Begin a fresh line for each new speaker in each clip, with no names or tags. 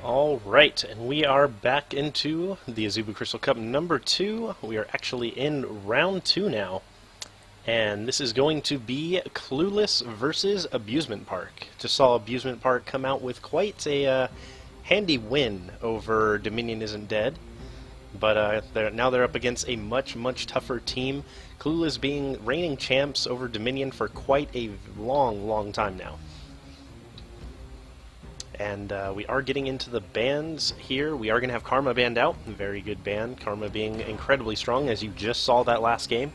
All right, and we are back into the Azubu Crystal Cup number 2. We are actually in round 2 now, and this is going to be Clueless versus Abusement Park. Just saw Abusement Park come out with quite a handy win over Dominion Isn't Dead, but now they're up against a much tougher team. Clueless being reigning champs over Dominion for quite a long time now. And we are getting into the bans here. We are going to have Karma banned out. Very good ban. Karma being incredibly strong, as you just saw that last game.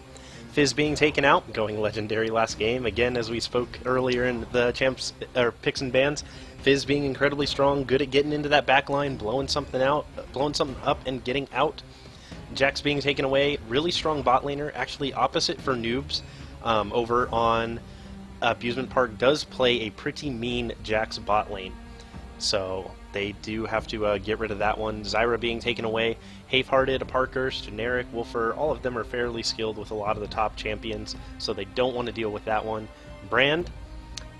Fizz being taken out, going legendary last game. Again, as we spoke earlier in the champs or picks and bans, Fizz being incredibly strong, good at getting into that back line, blowing something up, and getting out. Jax being taken away, really strong bot laner. Actually, opposite for noobs. Over on Abusement Park does play a pretty mean Jax bot lane. So they do have to get rid of that one. Zyra being taken away. Half-Hearted, Parkers, Generic, Wolfer, all of them are fairly skilled with a lot of the top champions, so they don't want to deal with that one. Brand,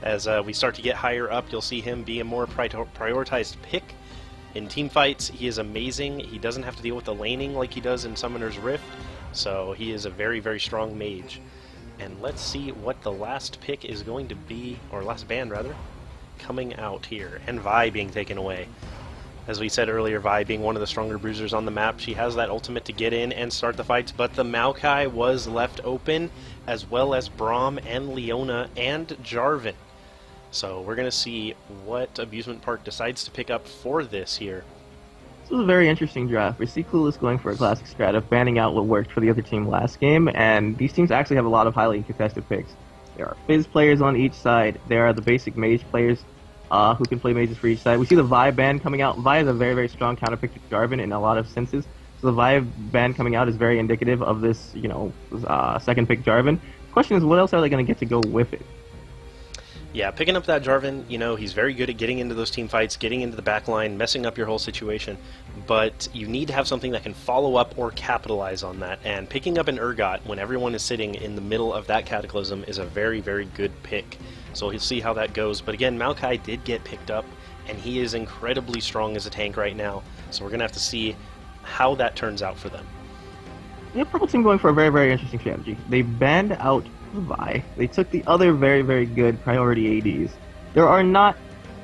as we start to get higher up, you'll see him be a more prioritized pick. In team fights, he is amazing. He doesn't have to deal with the laning like he does in Summoner's Rift, so he is a very strong mage. And let's see what the last pick is going to be, or last ban rather, coming out here, and Vi being taken away. As we said earlier, Vi being one of the stronger bruisers on the map, she has that ultimate to get in and start the fights, but the Maokai was left open, as well as Braum and Leona and Jarvan. So we're going to see what Abusement Park decides to pick up for this here.
This was a very interesting draft. We see Clueless going for a classic strat of banning out what worked for the other team last game, and these teams actually have a lot of highly contested picks. There are Fizz players on each side. There are the basic mage players who can play mages for each side. We see the Vi ban coming out. Vi is a very strong counterpick to Jarvan in a lot of senses. So the Vi ban coming out is very indicative of this, second pick Jarvan. The question is, what else are they going to get to go with it?
Yeah, picking up that Jarvan, he's very good at getting into those team fights, getting into the back line, messing up your whole situation, but you need to have something that can follow up or capitalize on that, and picking up an Urgot when everyone is sitting in the middle of that Cataclysm is a very good pick. So we'll see how that goes, but again, Maokai did get picked up, and he is incredibly strong as a tank right now, so we're going to have to see how that turns out for them.
Yeah, Purple Team going for a very interesting strategy. They banned out Vi. They took the other very good priority ADs. There are not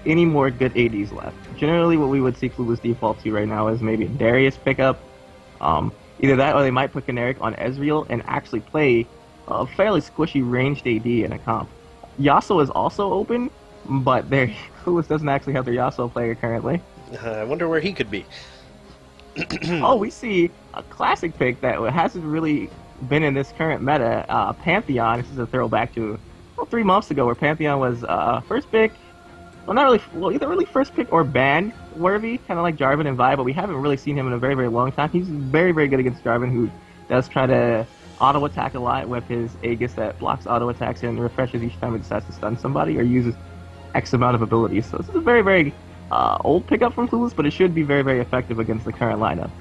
any more good ADs left. Generally, what we would see Clueless default to right now is maybe a Darius pickup. Either that, or they might put Generic on Ezreal and actually play a fairly squishy ranged AD in a comp. Yasuo is also open, but Clueless doesn't actually have their Yasuo player currently.
I wonder where he could be.
Oh, we see a classic pick that hasn't really been in this current meta, Pantheon. This is a throwback to 3 months ago, where Pantheon was first pick, either really first pick or ban worthy, kind of like Jarvan and Vi, but we haven't really seen him in a very long time. He's very good against Jarvan, who does try to auto attack a lot with his Aegis that blocks auto attacks and refreshes each time it decides to stun somebody or uses X amount of abilities. So this is a very old pickup from Clueless, but it should be very effective against the current lineup.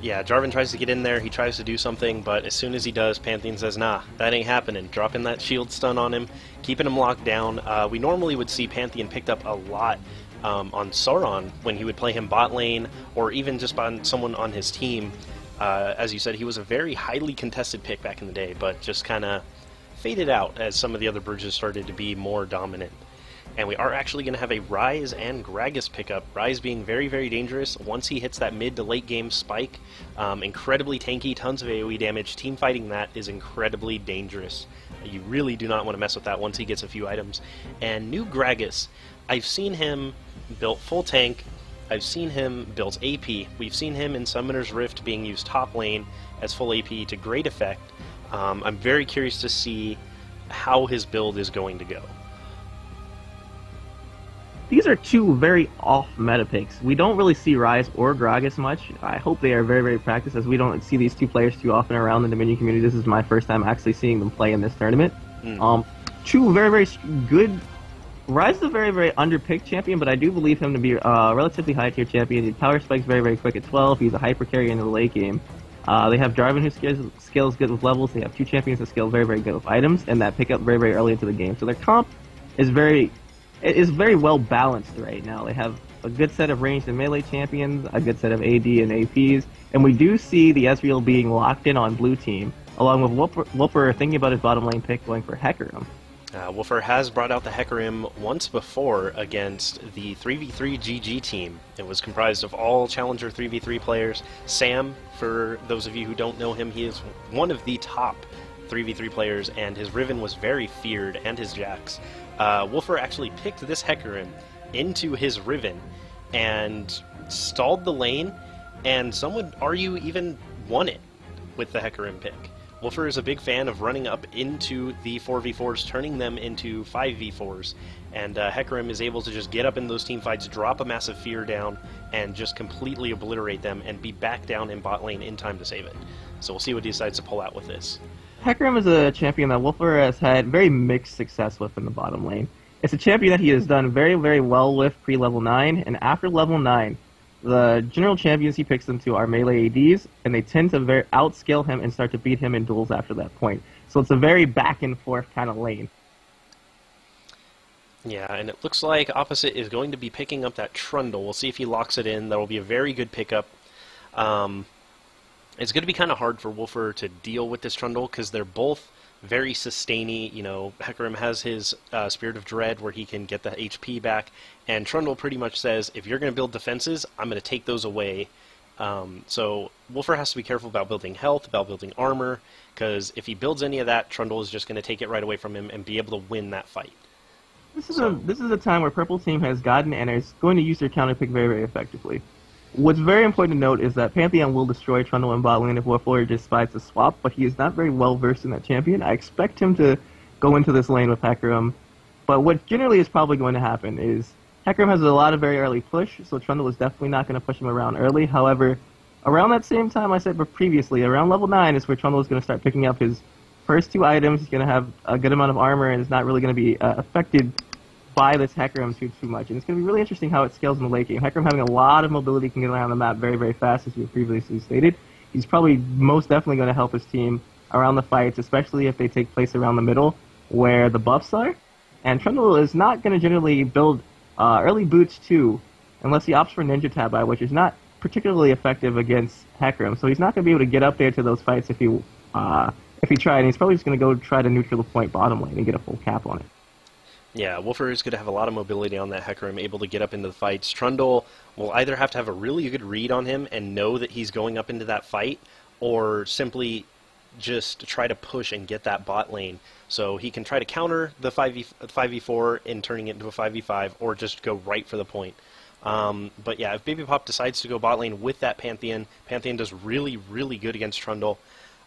Yeah, Jarvan tries to get in there, he tries to do something, but as soon as he does, Pantheon says, nah, that ain't happening. Dropping that shield stun on him, keeping him locked down. We normally would see Pantheon picked up a lot on Sauron when he would play him bot lane, or even just on someone on his team. As you said, he was a very highly contested pick back in the day, but just kind of faded out as some of the other bridges started to be more dominant. And we are actually going to have a Ryze+Gragas pickup. Ryze being very dangerous once he hits that mid to late game spike. Incredibly tanky, tons of AoE damage. Team fighting that is incredibly dangerous. You really do not want to mess with that once he gets a few items. And new Gragas, I've seen him built full tank. I've seen him built AP. We've seen him in Summoner's Rift being used top lane as full AP to great effect. I'm very curious to see how his build is going to go.
These are two very off-meta picks. We don't really see Ryze or Gragas much. I hope they are very practiced, as we don't see these two players too often around the Dominion community. This is my first time actually seeing them play in this tournament. Two very good. Ryze is a very underpicked champion, but I do believe him to be a relatively high-tier champion. He power spikes very quick at 12. He's a hyper carry into the late game. They have Jarvan, who scales good with levels. They have two champions that scale very good with items, and that pick up very early into the game. So their comp is very well balanced right now. They have a good set of ranged and melee champions, a good set of AD and APs, and we do see the Ezreal being locked in on blue team, along with Ro4 thinking about his bottom lane pick going for Hecarim.
Ro4 has brought out the Hecarim once before against the 3v3 GG team. It was comprised of all Challenger 3v3 players. Sam, for those of you who don't know him, he is one of the top 3v3 players, and his Riven was very feared, and his Jax. Ro4 actually picked this Hecarim into his Riven and stalled the lane, and some would argue even won it with the Hecarim pick. Ro4 is a big fan of running up into the 4v4s, turning them into 5v4s, and Hecarim is able to just get up in those team fights, drop a massive fear down, and just completely obliterate them and be back down in bot lane in time to save it. So we'll see what he decides to pull out with this.
Hecarim is a champion that Ro4 has had very mixed success with in the bottom lane. It's a champion that he has done very, very well with pre-level 9, and after level 9, the general champions he picks into are melee ADs, and they tend to outscale him and start to beat him in duels after that point. So it's a very back-and-forth kind of lane.
Yeah, and it looks like Opposite is going to be picking up that Trundle. We'll see if he locks it in. That will be a very good pickup. It's going to be kind of hard for Ro4 to deal with this Trundle because they're both very sustainy. You know, Hecarim has his Spirit of Dread where he can get the HP back, and Trundle pretty much says, if you're going to build defenses, I'm going to take those away. So Ro4 has to be careful about building health, about building armor, because if he builds any of that, Trundle is just going to take it right away from him and be able to win that fight.
This is a time where Purple Team has gotten and is going to use their counter pick very, very effectively. What's very important to note is that Pantheon will destroy Trundle in bot lane if Ro4 just decides to swap, but he is not very well versed in that champion. I expect him to go into this lane with Hecarim, but what generally is probably going to happen is Hecarim has a lot of very early push, so Trundle is definitely not going to push him around early. However, around that same time I said previously, around level 9 is where Trundle is going to start picking up his first 2 items. He's going to have a good amount of armor and is not really going to be affected by this Hecarim too much. And it's going to be really interesting how it scales in the late game. Hecarim having a lot of mobility can get around the map very, very fast, as you previously stated. He's probably most definitely going to help his team around the fights, especially if they take place around the middle, where the buffs are. And Trundle is not going to generally build early boots too, unless he opts for Ninja Tabi, which is not particularly effective against Hecarim. So he's not going to be able to get up there to those fights if he tried, and he's probably just going to go try to neutral the point bottom lane and get a full cap on it.
Yeah, Ro4 is going to have a lot of mobility on that Hecarim, able to get up into the fights. Trundle will either have to have a really good read on him and know that he's going up into that fight, or simply just try to push and get that bot lane. So he can try to counter the 5v4 in turning it into a 5v5, or just go right for the point. But yeah, if Baby Pop decides to go bot lane with that Pantheon, Pantheon does really, really good against Trundle.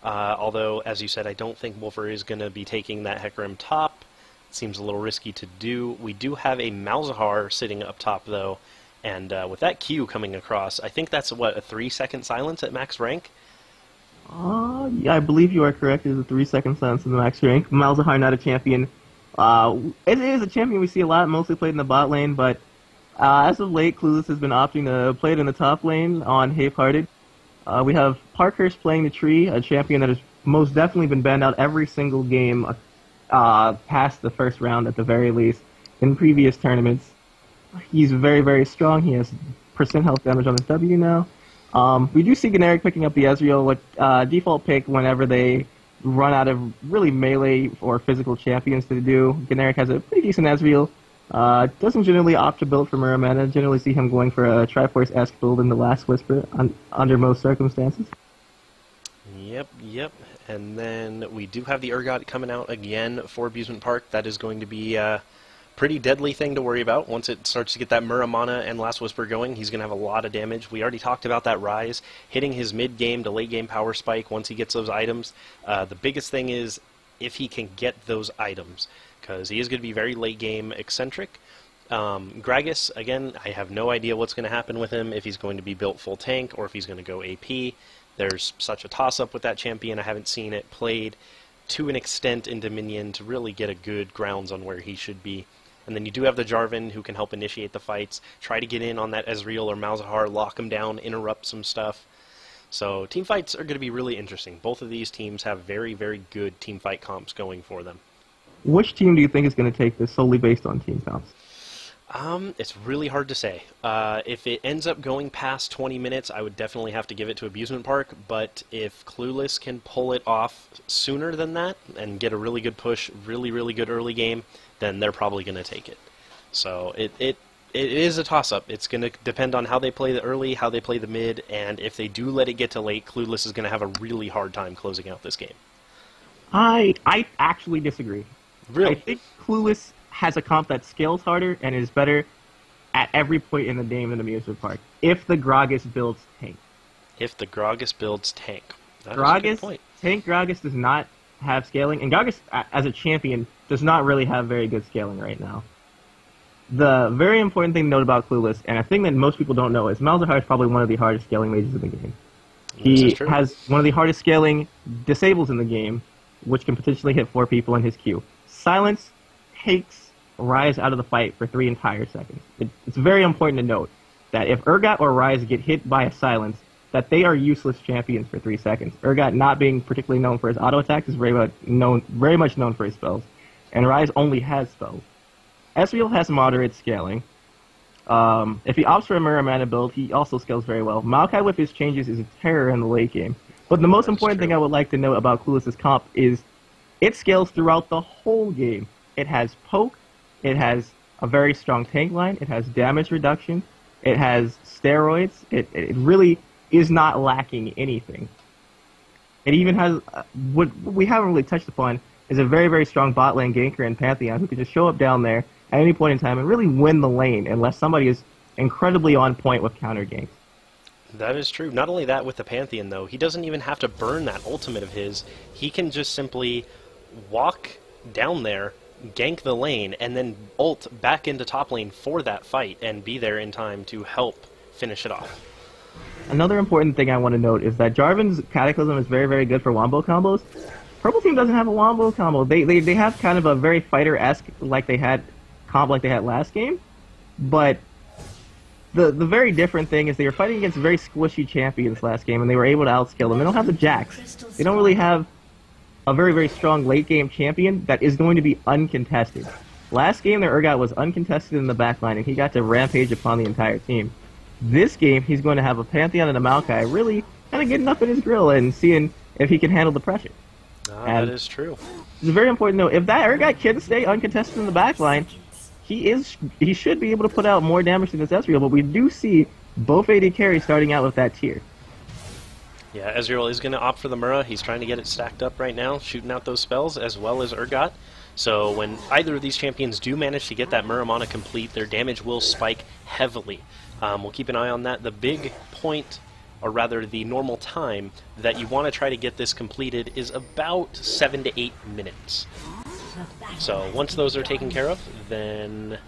Although, as you said, I don't think Ro4 is going to be taking that Hecarim top. Seems a little risky to do. We do have a Malzahar sitting up top, though, and with that Q coming across, I think that's, what, a 3-second silence at max rank?
Yeah, I believe you are correct. It is a 3-second silence in the max rank. Malzahar not a champion. It is a champion we see a lot, mostly played in the bot lane, but as of late, Clueless has been opting to play it in the top lane on Half-Hearted. We have Parkhurst playing the tree, a champion that has most definitely been banned out every single game past the first round at the very least in previous tournaments. He's very, very strong. He has percent health damage on his W now. We do see Generic picking up the Ezreal, what default pick whenever they run out of really melee or physical champions to do. Generic has a pretty decent Ezreal. Doesn't generally opt to build for Muramana. Generally see him going for a Triforce-esque build in the Last Whisper under most circumstances.
Yep. And then we do have the Urgot coming out again for Abusement Park. That is going to be a pretty deadly thing to worry about. Once it starts to get that Muramana and Last Whisper going, he's going to have a lot of damage. We already talked about that Ryze hitting his mid-game to late-game power spike once he gets those items. The biggest thing is if he can get those items, because he is going to be very late-game eccentric. Gragas, again, I have no idea what's going to happen with him, if he's going to be built full tank or if he's going to go AP. There's such a toss-up with that champion. I haven't seen it played to an extent in Dominion to really get a good grounds on where he should be. And then you do have the Jarvan who can help initiate the fights, try to get in on that Ezreal or Malzahar, lock him down, interrupt some stuff. So team fights are going to be really interesting. Both of these teams have very, very good team fight comps going for them.
Which team do you think is going to take this solely based on team comps?
It's really hard to say. If it ends up going past 20 minutes, I would definitely have to give it to Abusement Park, but if Clueless can pull it off sooner than that and get a really good push, really, really good early game, then they're probably going to take it. So it is a toss-up. It's going to depend on how they play the early, how they play the mid, and if they do let it get to late, Clueless is going to have a really hard time closing out this game.
I actually disagree.
Really?
I think Clueless has a comp that scales harder and is better at every point in the game than Amusement Park. If the Gragas builds tank.
If the Gragas builds tank. That
Gragas,
is a good point.
Tank Gragas does not have scaling, and Gragas, as a champion, does not really have very good scaling right now. The very important thing to note about Clueless, and a thing that most people don't know, is Malzahar is probably one of the hardest scaling mages in the game. He has one of the hardest scaling disables in the game, which can potentially hit 4 people in his queue. Silence takes Ryze out of the fight for 3 entire seconds. It's very important to note that if Urgot or Ryze get hit by a silence, that they are useless champions for 3 seconds. Urgot, not being particularly known for his auto attacks, is very much known for his spells, and Ryze only has spells. Ezreal has moderate scaling. If he opts for a mirror mana build, he also scales very well. Maokai with his changes is a terror in the late game. But the most important thing I would like to note about Clueless' comp is it scales throughout the whole game. It has poke, it has a very strong tank line, it has damage reduction, it has steroids, it really is not lacking anything. It even has, what we haven't really touched upon, is a very, very strong bot lane ganker in Pantheon who can just show up down there at any point in time and really win the lane unless somebody is incredibly on point with counter ganks.
That is true. Not only that, with the Pantheon, though, he doesn't even have to burn that ultimate of his. He can just simply walk down there, gank the lane, and then ult back into top lane for that fight and be there in time to help finish it off.
Another important thing I want to note is that Jarvan's Cataclysm is very, very good for wombo combos. Purple team doesn't have a wombo combo. They have kind of a very fighter-esque comp like they had last game, but the very different thing is they were fighting against very squishy champions last game, and they were able to outscale them. They don't have the Jax. They don't really have a very, very strong late-game champion that is going to be uncontested. Last game, their Urgot was uncontested in the backline, and he got to rampage upon the entire team. This game, he's going to have a Pantheon and a Maokai really kind of getting up in his grill and seeing if he can handle the pressure.
That is true.
It's very important to note, if that Urgot can stay uncontested in the backline, he should be able to put out more damage than his Ezreal, but we do see both AD carries starting out with that tier.
Yeah, Ezreal is going to opt for the Mura. He's trying to get it stacked up right now, shooting out those spells, as well as Urgot. So when either of these champions do manage to get that Mura mana complete, their damage will spike heavily. We'll keep an eye on that. The big point, or rather the normal time, that you want to try to get this completed is about 7 to 8 minutes. So once those are taken care of, then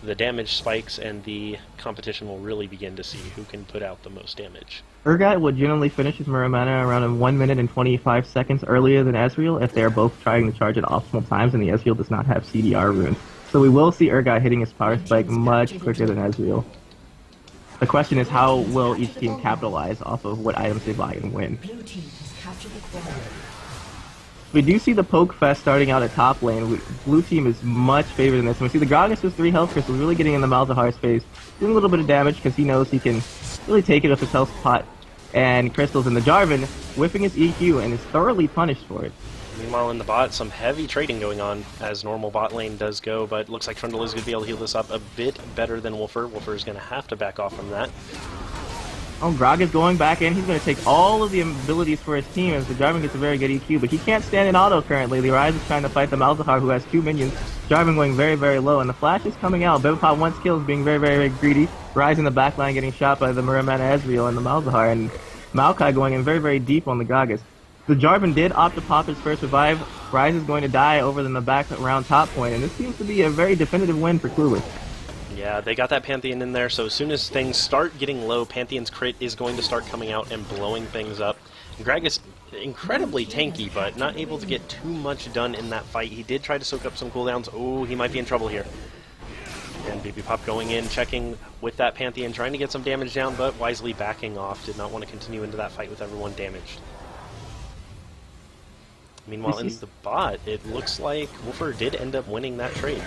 the damage spikes and the competition will really begin to see who can put out the most damage.
Urgot would generally finish his Mura mana around 1 minute and 25 seconds earlier than Ezreal if they are both trying to charge at optimal times and the Ezreal does not have CDR runes. So we will see Urgot hitting his power spike much quicker than Ezreal. The question is, how will each team capitalize off of what items they buy and win? We do see the poke fest starting out at top lane. Blue team is much favored in this. And we see the Gragas with 3 health crystals really getting in the Malzahar's face, doing a little bit of damage because he knows he can really take it with his health pot and crystals. And the Jarvan whiffing his EQ and is thoroughly punished for it.
Meanwhile, in the bot, some heavy trading going on, as normal bot lane does go, but looks like Trundle is going to be able to heal this up a bit better than Ro4. Ro4 is going to have to back off from that.
Oh, Gragas going back in. He's going to take all of the abilities for his team as the Jarvan gets a very good EQ, but he can't stand in auto currently. The Ryze is trying to fight the Malzahar, who has 2 minions. Jarvan going very, very low, and the flash is coming out. Bebopop wants kills, being very, very, very greedy. Ryze in the backline getting shot by the Muramana Ezreal and the Malzahar, and Maokai going in very, very deep on the Gragas. The Jarvan did opt to pop his first revive. Ryze is going to die over in the back around top point, and this seems to be a very definitive win for Clueless.
Yeah, they got that Pantheon in there, so as soon as things start getting low, Pantheon's crit is going to start coming out and blowing things up. Gragas, incredibly tanky, but not able to get too much done in that fight. He did try to soak up some cooldowns. Oh, he might be in trouble here. And Bebopop going in, checking with that Pantheon, trying to get some damage down, but wisely backing off. Did not want to continue into that fight with everyone damaged. Meanwhile, in the bot, it looks like Ro4 did end up winning that trade.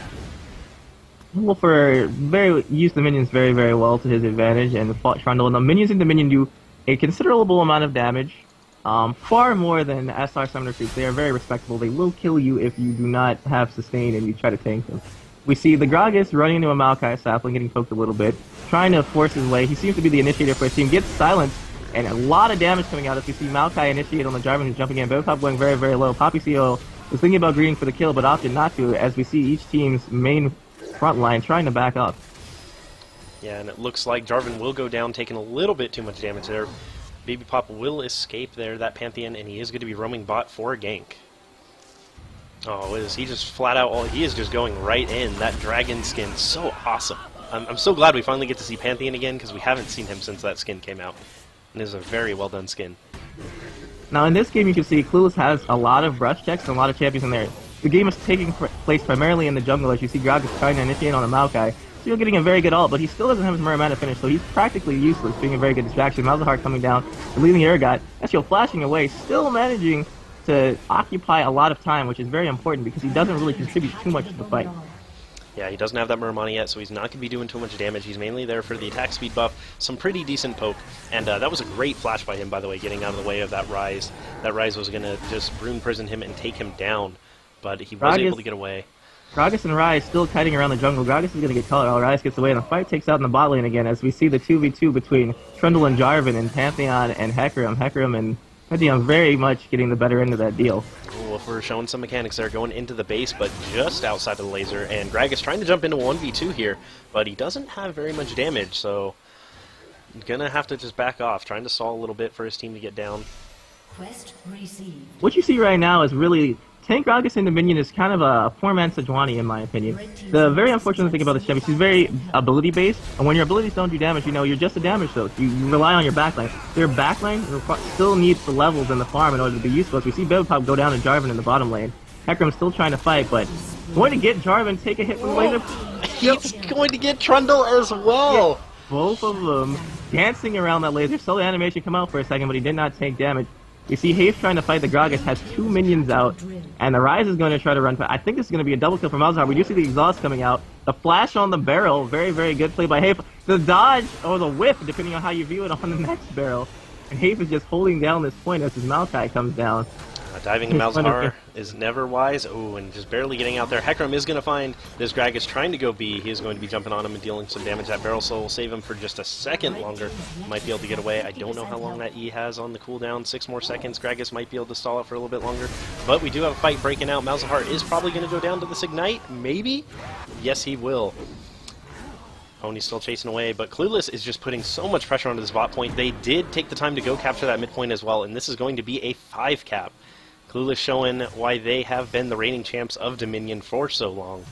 Ro4 used the minions very well to his advantage and fought Trundle. And the minions in the minion do a considerable amount of damage, far more than SR Summoner creeps. They are very respectable. They will kill you if you do not have sustain and you try to tank them. We see the Gragas running into a Maokai sapling, getting poked a little bit, trying to force his way. He seems to be the initiator for his team. Gets silenced, and a lot of damage coming out as we see Maokai initiate on the Jarvan who's jumping in. Botop going very low. Poppy CO was thinking about greeting for the kill, but opted not to, as we see each team's main front line trying to back up.
Yeah, and it looks like Jarvan will go down, taking a little bit too much damage there. Baby Pop will escape there, that Pantheon, and he is going to be roaming bot for a gank. Oh, is he just flat out, he is just going right in. That dragon skin, so awesome. I'm so glad we finally get to see Pantheon again, because we haven't seen him since that skin came out. And it is a very well done skin.
Now in this game you can see Clueless has a lot of brush checks and a lot of champions in there. The game is taking place primarily in the jungle as you see Gragas trying to initiate on a Maokai. Still getting a very good ult, but he still doesn't have his Muramana finish, so he's practically useless, being a very good distraction. Malzahar coming down, leading Urgot, Ezreal flashing away, still managing to occupy a lot of time, which is very important because he doesn't really contribute too much to the fight.
Yeah, he doesn't have that Muramana yet, so he's not going to be doing too much damage. He's mainly there for the attack speed buff, some pretty decent poke, and that was a great flash by him, by the way, getting out of the way of that Ryze. That Ryze was going to just rune prison him and take him down, but he was able to get away.
Gragas and Ryze still kiting around the jungle. Gragas is going to get caught while Ryze gets away, and the fight takes out in the bot lane again as we see the 2v2 between Trundle and Jarvan and Pantheon and Hecarim. Hecarim and Pantheon very much getting the better end of that deal.
Ro4 showing some mechanics there, going into the base, but just outside of the laser, and Gragas trying to jump into 1v2 here, but he doesn't have very much damage, so gonna have to just back off, trying to stall a little bit for his team to get down.
Quest received.
What you see right now is really Tank Gragas into minion is kind of a poor-man Sejuani, in my opinion. The very unfortunate thing about this champion, she's very ability-based, and when your abilities don't do damage, you know, you're just a damage soak. You rely on your backline. Their backline still needs the levels in the farm in order to be useful. As we see Baby Pop go down to Jarvan in the bottom lane. Hecarim's still trying to fight, but going to get Jarvan, take a hit from the laser.
He's going to get Trundle as well!
Yeah, both of them dancing around that laser. Saw the animation come out for a second, but he did not take damage. You see Hafe trying to fight the Gragas, has 2 minions out, and the Ryze is going to try to run. I think this is going to be a double kill for Malzahar. We do see the exhaust coming out. The flash on the barrel, very good play by Hafe. The dodge, or the whiff, depending on how you view it on the next barrel. And Hafe is just holding down this point as his Maokai comes down.
Diving in Malzahar is never wise. Oh, and just barely getting out there. Hecarim is going to find this Gragas trying to go B. He is going to be jumping on him and dealing some damage. That barrel soul will save him for just a second longer. Might be able to get away. I don't know how long that E has on the cooldown. 6 more seconds. Gragas might be able to stall it for a little bit longer. But we do have a fight breaking out. Malzahar is probably going to go down to this Ignite. Maybe? Yes, he will. Pony's still chasing away, but Clueless is just putting so much pressure onto this bot point. They did take the time to go capture that midpoint as well, and this is going to be a 5 cap. Clueless showing why they have been the reigning champs of Dominion for so long.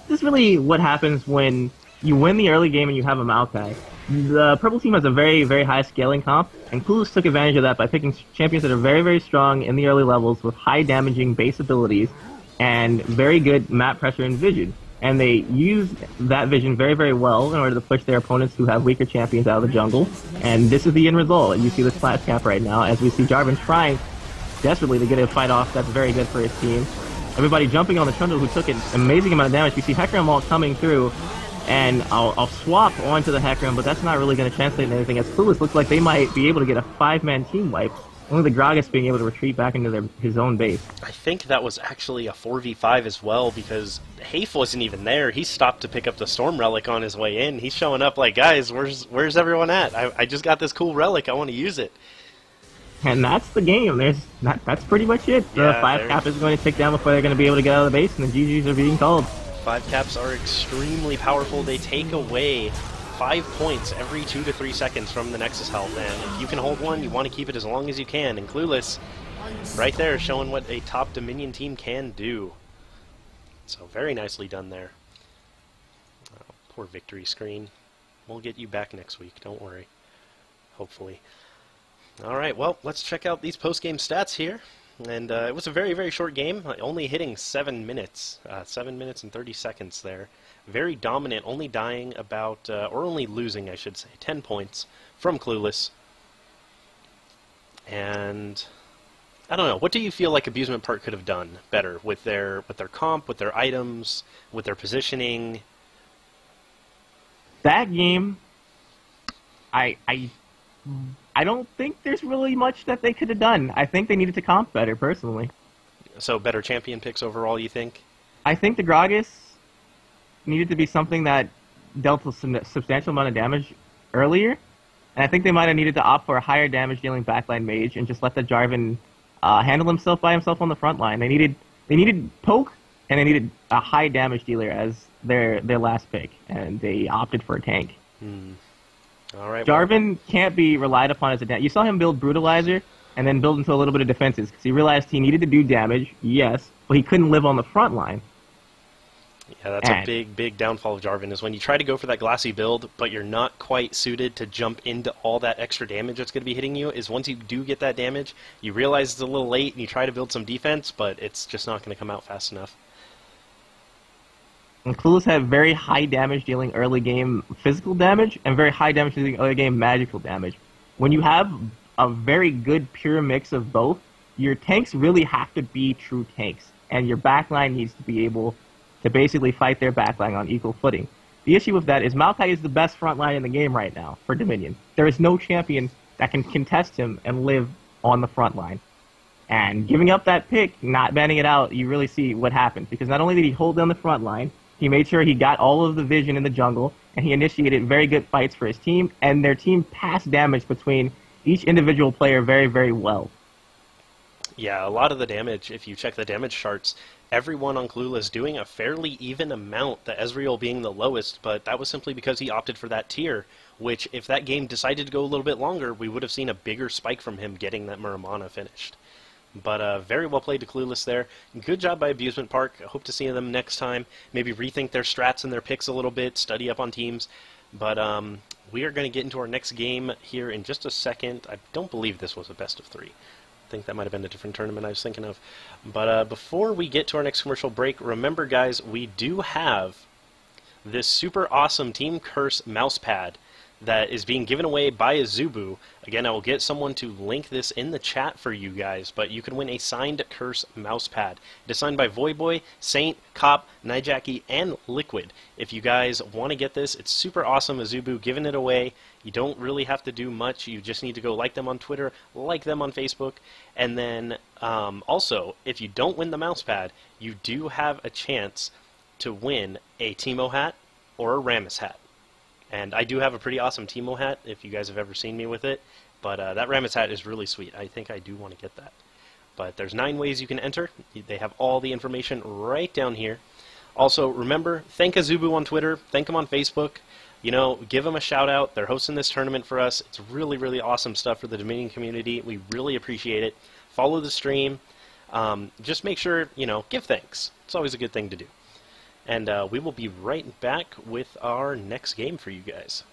This is really what happens when you win the early game and you have a Maokai. The purple team has a very high scaling comp, and Clueless took advantage of that by picking champions that are very strong in the early levels with high damaging base abilities and very good map pressure and vision. And they use that vision very well in order to push their opponents who have weaker champions out of the jungle. And this is the end result. You see this flat cap right now as we see Jarvan trying desperately to get a fight off. That's very good for his team. Everybody jumping on the Trundle who took an amazing amount of damage. We see Hecarim all coming through, and I'll swap onto the Hecarim, but that's not really going to translate into anything, as Clueless looks like they might be able to get a 5-man team wipe. Only the Gragas being able to retreat back into his own base.
I think that was actually a 4v5 as well, because Hafe wasn't even there. He stopped to pick up the Storm Relic on his way in. He's showing up like, guys, where's everyone at? I just got this cool relic. I want to use it.
And that's the game. That's pretty much it. The 5 cap is going to tick down before they're going to be able to get out of the base, and the GGs are being called.
5 caps are extremely powerful. They take away 5 points every 2 to 3 seconds from the Nexus health, and if you can hold one, you want to keep it as long as you can, and Clueless, right there, showing what a top Dominion team can do. So very nicely done there. Oh, poor victory screen. We'll get you back next week, don't worry. Hopefully. Alright, well, let's check out these post-game stats here. And it was a very short game, only hitting 7 minutes. 7 minutes and 30 seconds there. Very dominant, only dying about, or only losing, I should say, 10 points from Clueless. And I don't know. What do you feel like Abusement Park could have done better with their comp, with their items, with their positioning?
That game, I don't think there's really much that they could have done. I think they needed to comp better, personally.
So better champion picks overall, you think?
I think the Gragas needed to be something that dealt with some substantial amount of damage earlier, and I think they might have needed to opt for a higher damage dealing backline mage and just let the Jarvan handle himself by himself on the front line. They needed poke, and they needed a high damage dealer as their last pick, and they opted for a tank.
All right.
Jarvan can't be relied upon as a tank. You saw him build Brutalizer and then build into a little bit of defenses because he realized he needed to do damage, yes, but he couldn't live on the front line.
Yeah, that's a big, big downfall of Jarvan, is when you try to go for that glassy build, but you're not quite suited to jump into all that extra damage that's going to be hitting you, is once you do get that damage, you realize it's a little late, and you try to build some defense, but it's just not going to come out fast enough.
And Clueless had very high damage dealing early game physical damage, and very high damage dealing early game magical damage. When you have a very good pure mix of both, your tanks really have to be true tanks, and your backline needs to be able to basically fight their backline on equal footing. The issue with that is Maokai is the best front line in the game right now for Dominion. There is no champion that can contest him and live on the front line. And giving up that pick, not banning it out, you really see what happened. Because not only did he hold down the front line, he made sure he got all of the vision in the jungle, and he initiated very good fights for his team, and their team passed damage between each individual player very, very well.
Yeah, a lot of the damage, if you check the damage charts, everyone on Clueless doing a fairly even amount, the Ezreal being the lowest, but that was simply because he opted for that tier, which if that game decided to go a little bit longer, we would have seen a bigger spike from him getting that Muramana finished. But very well played to Clueless there. Good job by Abusement Park. I hope to see them next time. Maybe rethink their strats and their picks a little bit, study up on teams. But we are going to get into our next game here in just a second. I don't believe this was a best of 3. I think that might have been a different tournament I was thinking of. But before we get to our next commercial break, remember, guys, we do have this super awesome Team Curse mousepad that is being given away by Azubu. Again, I will get someone to link this in the chat for you guys, but you can win a signed Curse mousepad. It is signed by Voyboy, Saint, Cop, Nijaki, and Liquid. If you guys want to get this, it's super awesome. Azubu giving it away. You don't really have to do much. You just need to go like them on Twitter, like them on Facebook, and then also, if you don't win the mousepad, you do have a chance to win a Teemo hat or a Rammus hat. And I do have a pretty awesome Teemo hat, if you guys have ever seen me with it. But that Rammus hat is really sweet. I think I do want to get that. But there's 9 ways you can enter. They have all the information right down here. Also, remember, thank Azubu on Twitter. Thank him on Facebook. You know, give them a shout out. They're hosting this tournament for us. It's really, really awesome stuff for the Dominion community. We really appreciate it. Follow the stream. Just make sure, you know, give thanks. It's always a good thing to do. And we will be right back with our next game for you guys.